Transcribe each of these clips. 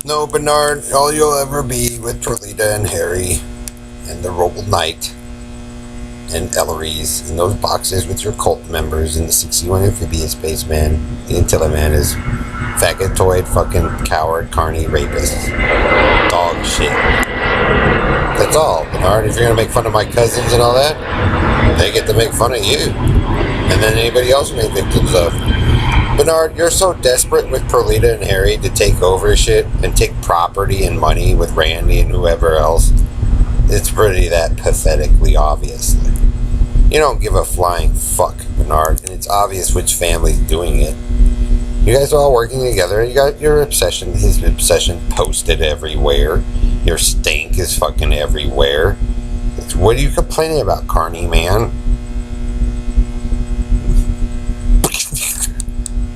No, Bernard, all you'll ever be with Perlita and Harry and the Roble Knight and Ellery's in those boxes with your cult members and the 61 amphibious spaceman, the Intelliman is faggotoid, fucking coward, carny, rapist, dog shit. That's all, Bernard. If you're gonna make fun of my cousins and all that, they get to make fun of you. And then anybody else made victims of. Bernard, you're so desperate with Perlita and Harry to take over shit and take property and money with Randy and whoever else. It's pretty that pathetically obvious. You don't give a flying fuck, Bernard, and it's obvious which family's doing it. You guys are all working together. You got your obsession, his obsession posted everywhere. Your stink is fucking everywhere. What are you complaining about, Carney, man?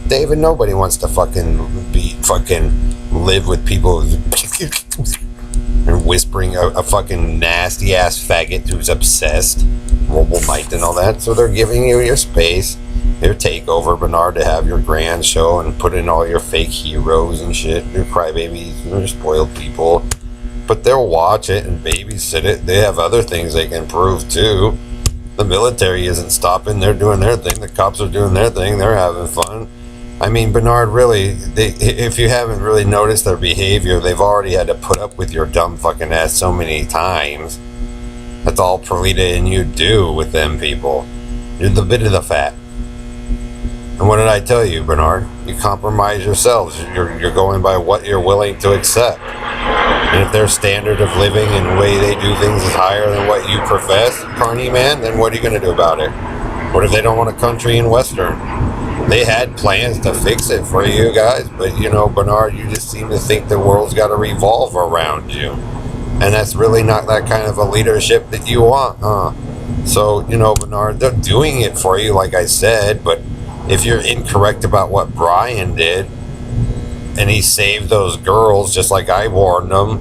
David, nobody wants to fucking live with people and whispering a fucking nasty ass faggot who's obsessed, Roble Knight and all that. So they're giving you your space, their takeover, Bernard, to have your grand show and put in all your fake heroes and shit, your crybabies, your spoiled people. But they'll watch it and babysit it. They have other things they can prove too. The military isn't stopping. They're doing their thing. The cops are doing their thing. They're having fun. I mean, Bernard, really, if you haven't really noticed their behavior, they've already had to put up with your dumb fucking ass so many times. That's all Perlita and you do with them people. You're the bit of the fat. And what did I tell you, Bernard? You compromise yourselves. You're going by what you're willing to accept. And if their standard of living and the way they do things is higher than what you profess, Carney man, then what are you going to do about it? What if they don't want a country in Western? They had plans to fix it for you guys, but you know, Bernard, you just seem to think the world's got to revolve around you. And that's really not that kind of a leadership that you want, huh? So, you know, Bernard, they're doing it for you, like I said, but if you're incorrect about what Brian did, and he saved those girls just like I warned them,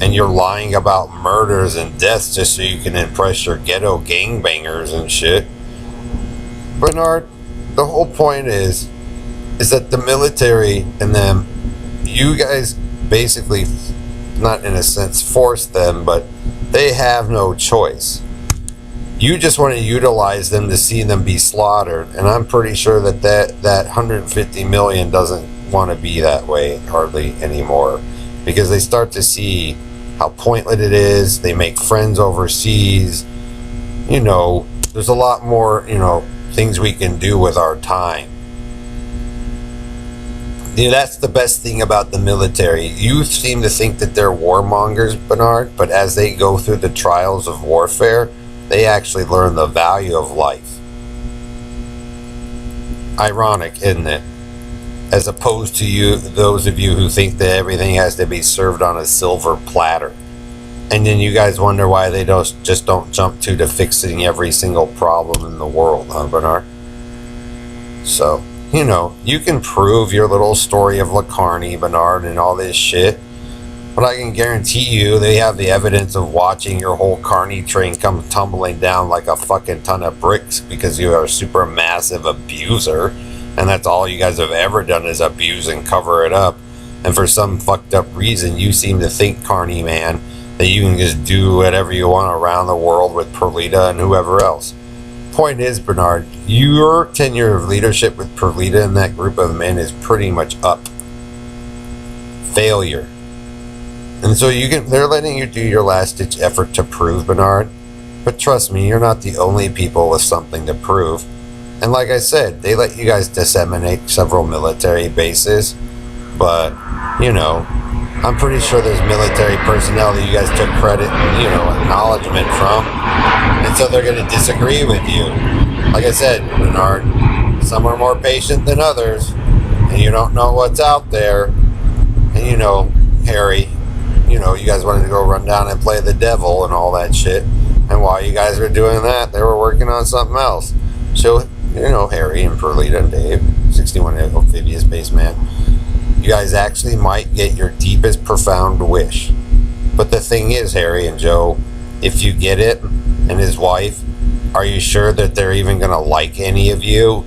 and you're lying about murders and deaths just so you can impress your ghetto gangbangers and shit, Bernard, the whole point is that the military and them, you guys basically, not in a sense force them, but they have no choice. You just want to utilize them to see them be slaughtered, and I'm pretty sure that 150 million doesn't want to be that way hardly anymore, because they start to see how pointless it is. They make friends overseas. You know, there's a lot more, you know, things we can do with our time. Yeah, that's the best thing about the military. You seem to think that they're warmongers, Bernard, but as they go through the trials of warfare, they actually learn the value of life. Ironic, isn't it? As opposed to you, those of you who think that everything has to be served on a silver platter. And then you guys wonder why they just don't jump to fixing every single problem in the world, huh, Bernard? So, you know, you can prove your little story of Lacarney, Bernard, and all this shit, but I can guarantee you they have the evidence of watching your whole Carney train come tumbling down like a fucking ton of bricks because you are a super massive abuser, and that's all you guys have ever done is abuse and cover it up. And for some fucked up reason, you seem to think, Carney man, that you can just do whatever you want around the world with Perlita and whoever else. Point is, Bernard, your tenure of leadership with Perlita and that group of men is pretty much up. Failure. And so they're letting you do your last-ditch effort to prove, Bernard. But trust me, you're not the only people with something to prove. And like I said, they let you guys disseminate several military bases. But, you know, I'm pretty sure there's military personnel that you guys took credit and, you know, acknowledgement from. And so they're going to disagree with you. Like I said, Bernard, some are more patient than others. And you don't know what's out there. And, you know, Harry, you know, you guys wanted to go run down and play the devil and all that shit. And while you guys were doing that, they were working on something else. So, you know, Harry and Perlita and Dave, 61 amphibious spaceman, you guys actually might get your deepest, profound wish. But the thing is, Harry and Joe, if you get it, and his wife, are you sure that they're even going to like any of you?